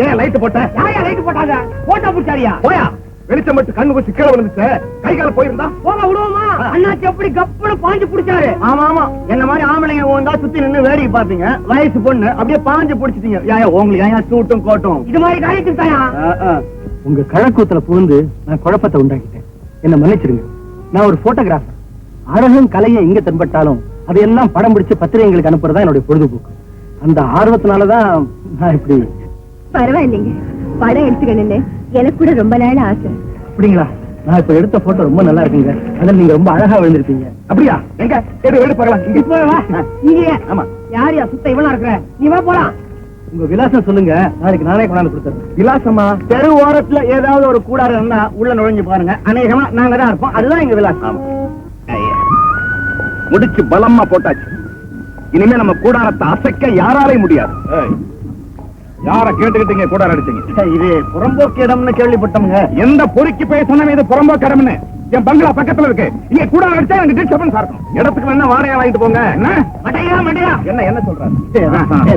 ஏன் லைட் போட்ட? யாரையா லைட் போட்டாங்க? போட்டா புடிச்சாரியா? போயா, வெளிச்சம் மட்டும் கண்ணு வச்சு கீழே விழுந்துச்சு. கை கால போயிருந்தா போக விடுவோமா? அண்ணாச்சி எப்படி கப்புன்னு பாஞ்சு புடிச்சாரு? ஆமா ஆமா, என்ன மாதிரி ஆம்பளைங்க வந்தா சுத்தி நின்னு வேடிக்கை பாப்பீங்க. வயசு பொண்ணு அப்படியே பாஞ்சு புடிச்சிட்டீங்க. ஏன் உங்களுக்கு ஏன் சூட்டும் கோட்டும்? இது மாதிரி காரியத்துக்கு தாயா? உங்க கழக்கூத்துல புகுந்து நான் குழப்பத்தை உண்டாக்கிட்டேன். என்ன மன்னிச்சிருங்க. நான் ஒரு போட்டோகிராஃபர். அழகும் கலையும் எங்க தென்பட்டாலும் அதையெல்லாம் படம் பிடிச்சு பத்திரிகைகளுக்கு அனுப்புறதா என்னுடைய பொழுதுபோக்கு. அந்த ஆர்வத்தினாலதான் நான் இப்படி. பரவாயில்லைங்க, படம் எடுத்துக்கணும்னு எனக்கு கூட ரொம்ப நாள் ஆசை. அப்படிங்களா? நான் இப்ப எடுத்த போட்டோ ரொம்ப நல்லா இருக்குங்க. அதில் நீங்க ரொம்ப அழகா விழுந்திருப்பீங்க. அப்படியா? எங்க எடு பார்க்கலாம். இங்க இப்போ வா. நீங்க ஆமா. யாரையா சுத்த இவனா இருக்கிற? நீ வா போலாம். உங்க விலாசம் சொல்லுங்க, நாளைக்கு நானே கொண்டாந்து கொடுத்துறேன். விலாசமா? தெரு ஓரத்துல ஏதாவது ஒரு கூடாரம் இருந்தா உள்ள நுழைஞ்சு பாருங்க. அநேகமா நாங்க தான் இருப்போம். அதுதான் எங்க விலாசம். முடிச்சு பலமா போட்டாச்சு. இனிமே நம்ம கூடாரத்தை அசைக்க யாராலையும் முடியாது. யார கேட்டுக்கிட்டீங்க கூடாரம் அடிச்சீங்க? இது புறம்போக்கு இடம்னு கேள்விப்பட்டோம்ங்க. எந்த பொறுக்கி போய் சொன்ன இது புறம்போக்கு இடம்னு? என் பங்களா பக்கத்துல இருக்கு. இங்க கூடாரம் அடிச்சா எனக்கு டிஸ்டர்பன்ஸ் இருக்கும். இடத்துக்கு வேணா வாடகை வாங்கிட்டு போங்க. என்ன மட்டையா என்ன சொல்றாரு?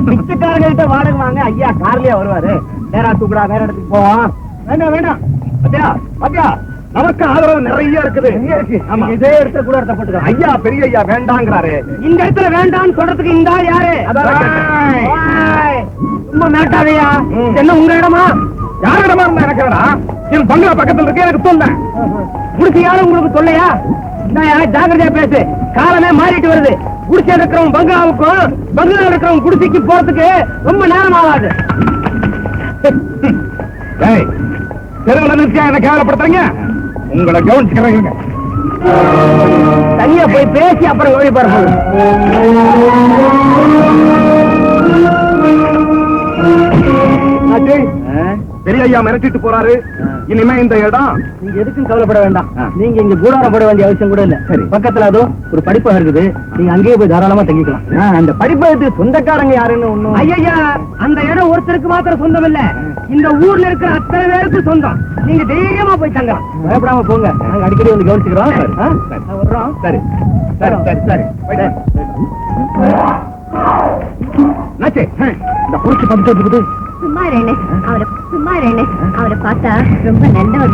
பிச்சைக்காரர்கிட்ட வாடகை வாங்க. ஐயா கார்லயே வருவாரு. நேரா தூக்குடா, வேற இடத்துக்கு போவோம். வேண்டாம். பாத்தியா நமக்கு ஆதரவு நிறைய இருக்குது. ஆமா, இதே இடத்துல கூட இடத்த போட்டுக்க. ஐயா பெரிய ஐயா வேண்டாங்கிறாரு. இந்த இடத்துல வேண்டான்னு சொல்றதுக்கு இந்த ஆள் யாரு? ரொம்ப மேட்டாவையா? என்ன உங்க இடமா? யார் இடமா இருந்தா எனக்கு வேணா. என் பங்களா பக்கத்துல இருக்கு. எனக்கு சொல்ல குடிச்சு யாரும் உங்களுக்கு சொல்லையா? ஜாக்கிரதையா பேசு. காலமே மாறிட்டு வருது. குடிச்சு இருக்கிறவன் பங்களாவுக்கும் பங்களா இருக்கிறவன் குடிசைக்கு போறதுக்கு ரொம்ப நேரம் ஆகாது. தெருவில் நிறுத்தியா என்ன கேவலப்படுத்துறீங்க? உங்களை கவனிச்சுக்கிறீங்க. தனியா போய் பேசி அப்புறம் ஓடி பாருங்க. பெரிய ஐயா மிரட்டிட்டு போறாரு. இனிமே இந்த இடம் நீங்க எதுக்கும் கவலைப்பட வேண்டாம். நீங்க இங்க கூடாரம் போட வேண்டிய அவசியம் கூட இல்ல. சரி. பக்கத்துல அதுவும் ஒரு படிப்பகம் இருக்குது. நீங்க அங்கேயே போய் தாராளமா தங்கிக்கலாம். அந்த படிப்பகத்துக்கு சொந்தக்காரங்க யாருன்னு ஒண்ணும். ஐயா, அந்த இடம் ஒருத்தருக்கு மாத்திரம் சொந்தம் இல்ல, இந்த ஊர்ல இருக்கிற அத்தனை பேருக்கு சொந்தம். நீங்க தைரியமா போய் தங்கலாம். பயப்படாம போங்க. நாங்க அடிக்கடி வந்து கவனிச்சுக்கிறோம். வர்றோம். சரி சரி சரி சரி. இந்த குறிச்சு பத்து சும்மா ரேணு, அவரை பார்த்தா ரொம்ப நல்ல ஒரு